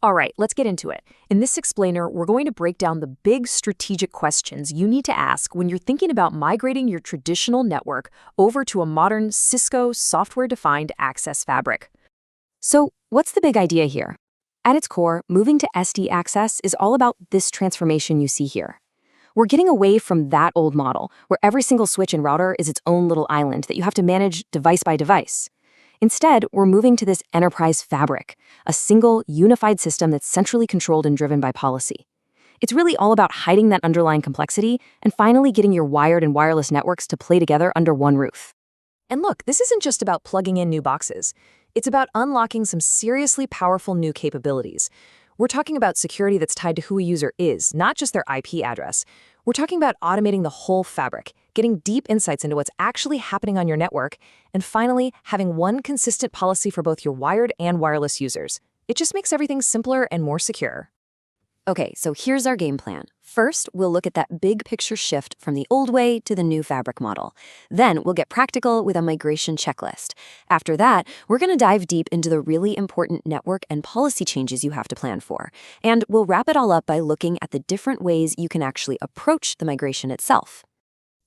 All right, let's get into it. In this explainer, we're going to break down the big strategic questions you need to ask when you're thinking about migrating your traditional network over to a modern Cisco software-defined access fabric. So, what's the big idea here? At its core, moving to SD access is all about this transformation you see here. We're getting away from that old model, where every single switch and router is its own little island that you have to manage device by device. Instead, we're moving to this enterprise fabric, a single, unified system that's centrally controlled and driven by policy. It's really all about hiding that underlying complexity and finally getting your wired and wireless networks to play together under one roof. And look, this isn't just about plugging in new boxes. It's about unlocking some seriously powerful new capabilities. We're talking about security that's tied to who a user is, not just their IP address. We're talking about automating the whole fabric, getting deep insights into what's actually happening on your network, and finally, having one consistent policy for both your wired and wireless users. It just makes everything simpler and more secure. Okay, so here's our game plan. First, we'll look at that big picture shift from the old way to the new fabric model. Then we'll get practical with a migration checklist. After that, we're going to dive deep into the really important network and policy changes you have to plan for. And we'll wrap it all up by looking at the different ways you can actually approach the migration itself.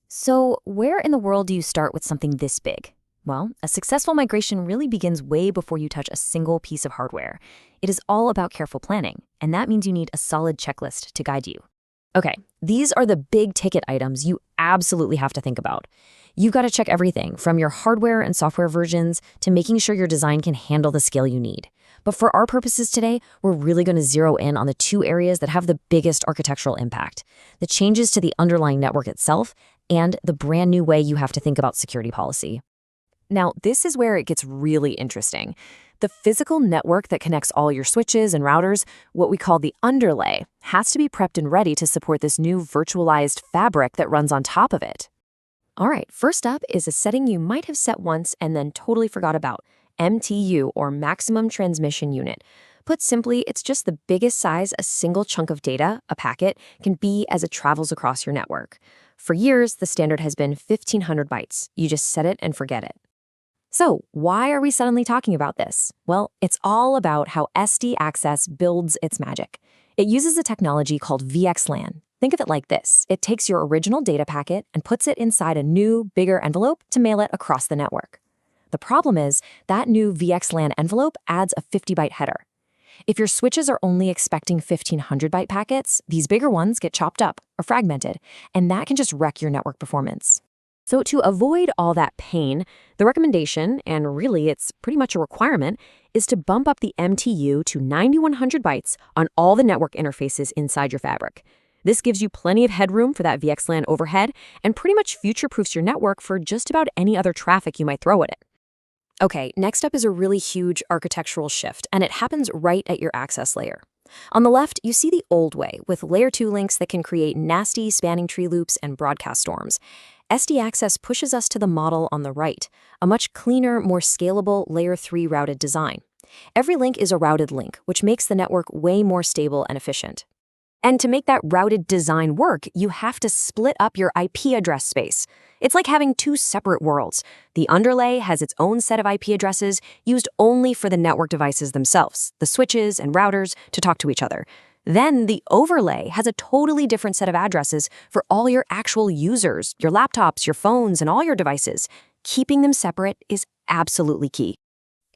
So, where in the world do you start with something this big? Well, a successful migration really begins way before you touch a single piece of hardware. It is all about careful planning, and that means you need a solid checklist to guide you. Okay, these are the big ticket items you absolutely have to think about. You've got to check everything from your hardware and software versions to making sure your design can handle the scale you need. But for our purposes today, we're really going to zero in on the two areas that have the biggest architectural impact: the changes to the underlying network itself and the brand new way you have to think about security policy. Now, this is where it gets really interesting. The physical network that connects all your switches and routers, what we call the underlay, has to be prepped and ready to support this new virtualized fabric that runs on top of it. All right, first up is a setting you might have set once and then totally forgot about: MTU, or Maximum Transmission Unit. Put simply, it's just the biggest size a single chunk of data, a packet, can be as it travels across your network. For years, the standard has been 1,500 bytes. You just set it and forget it. So, why are we suddenly talking about this? Well, it's all about how SD Access builds its magic. It uses a technology called VXLAN. Think of it like this: it takes your original data packet and puts it inside a new, bigger envelope to mail it across the network. The problem is, that new VXLAN envelope adds a 50-byte header. If your switches are only expecting 1,500-byte packets, these bigger ones get chopped up or fragmented, and that can just wreck your network performance. So to avoid all that pain, the recommendation, and really it's pretty much a requirement, is to bump up the MTU to 9,100 bytes on all the network interfaces inside your fabric. This gives you plenty of headroom for that VXLAN overhead and pretty much future-proofs your network for just about any other traffic you might throw at it. Okay, next up is a really huge architectural shift, and it happens right at your access layer. On the left, you see the old way, with layer 2 links that can create nasty spanning tree loops and broadcast storms. SD Access pushes us to the model on the right, a much cleaner, more scalable layer 3 routed design. Every link is a routed link, which makes the network way more stable and efficient. And to make that routed design work, you have to split up your IP address space. It's like having two separate worlds. The underlay has its own set of IP addresses used only for the network devices themselves, the switches and routers, to talk to each other. Then the overlay has a totally different set of addresses for all your actual users, your laptops, your phones, and all your devices. Keeping them separate is absolutely key.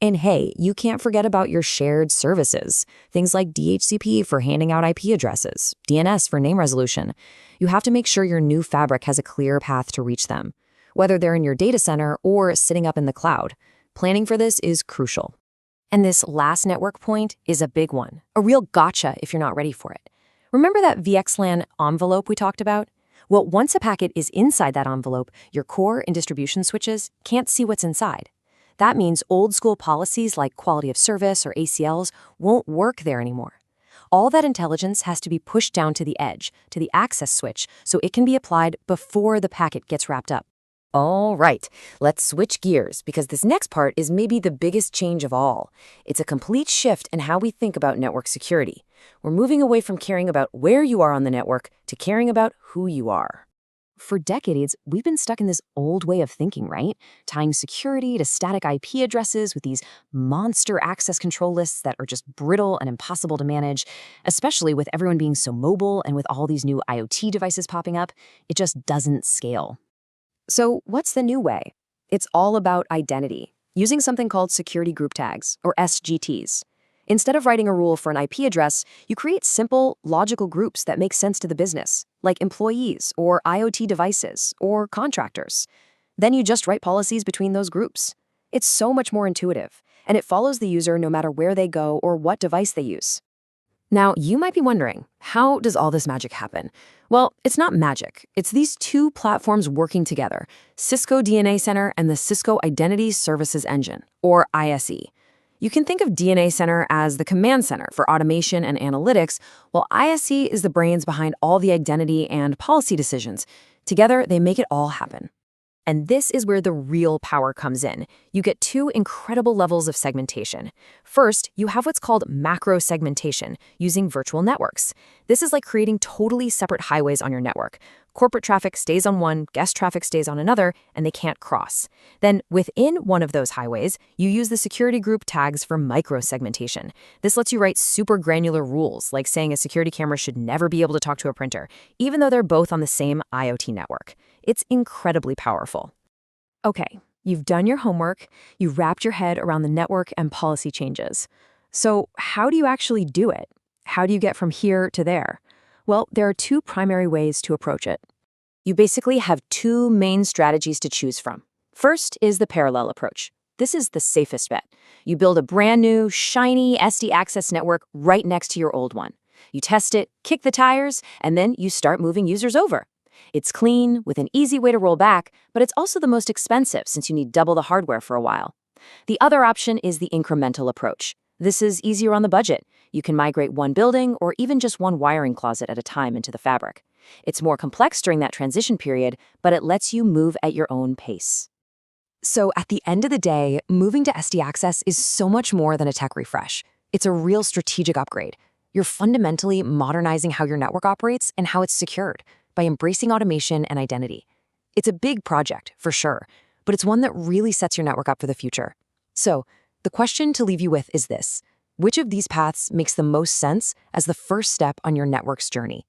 And hey, you can't forget about your shared services. Things like DHCP for handing out IP addresses, DNS for name resolution. You have to make sure your new fabric has a clear path to reach them, whether they're in your data center or sitting up in the cloud. Planning for this is crucial. And this last network point is a big one, a real gotcha if you're not ready for it. Remember that VXLAN envelope we talked about? Well, once a packet is inside that envelope, your core and distribution switches can't see what's inside. That means old-school policies like quality of service or ACLs won't work there anymore. All that intelligence has to be pushed down to the edge, to the access switch, so it can be applied before the packet gets wrapped up. All right, let's switch gears, because this next part is maybe the biggest change of all. It's a complete shift in how we think about network security. We're moving away from caring about where you are on the network to caring about who you are. For decades, we've been stuck in this old way of thinking, right? Tying security to static IP addresses with these monster access control lists that are just brittle and impossible to manage, especially with everyone being so mobile and with all these new IoT devices popping up. It just doesn't scale. So, what's the new way? It's all about identity, using something called security group tags, or SGTs. Instead of writing a rule for an IP address, you create simple, logical groups that make sense to the business, like employees, or IoT devices, or contractors. Then you just write policies between those groups. It's so much more intuitive, and it follows the user no matter where they go or what device they use. Now, you might be wondering, how does all this magic happen? Well, it's not magic. It's these two platforms working together, Cisco DNA Center and the Cisco Identity Services Engine, or ISE. You can think of DNA Center as the command center for automation and analytics, while ISE is the brains behind all the identity and policy decisions. Together, they make it all happen. And this is where the real power comes in. You get two incredible levels of segmentation. First, you have what's called macro segmentation using virtual networks. This is like creating totally separate highways on your network. Corporate traffic stays on one, guest traffic stays on another, and they can't cross. Then, within one of those highways, you use the security group tags for micro segmentation. This lets you write super granular rules, like saying a security camera should never be able to talk to a printer, even though they're both on the same IoT network. It's incredibly powerful. Okay, you've done your homework, you've wrapped your head around the network and policy changes. So how do you actually do it? How do you get from here to there? Well, there are two primary ways to approach it. You basically have two main strategies to choose from. First is the parallel approach. This is the safest bet. You build a brand new, shiny SD access network right next to your old one. You test it, kick the tires, and then you start moving users over. It's clean, with an easy way to roll back, but it's also the most expensive since you need double the hardware for a while. The other option is the incremental approach. This is easier on the budget. You can migrate one building or even just one wiring closet at a time into the fabric. It's more complex during that transition period, but it lets you move at your own pace. So at the end of the day, moving to SD Access is so much more than a tech refresh. It's a real strategic upgrade. You're fundamentally modernizing how your network operates and how it's secured by embracing automation and identity. It's a big project, for sure, but it's one that really sets your network up for the future. So, the question to leave you with is this: which of these paths makes the most sense as the first step on your network's journey?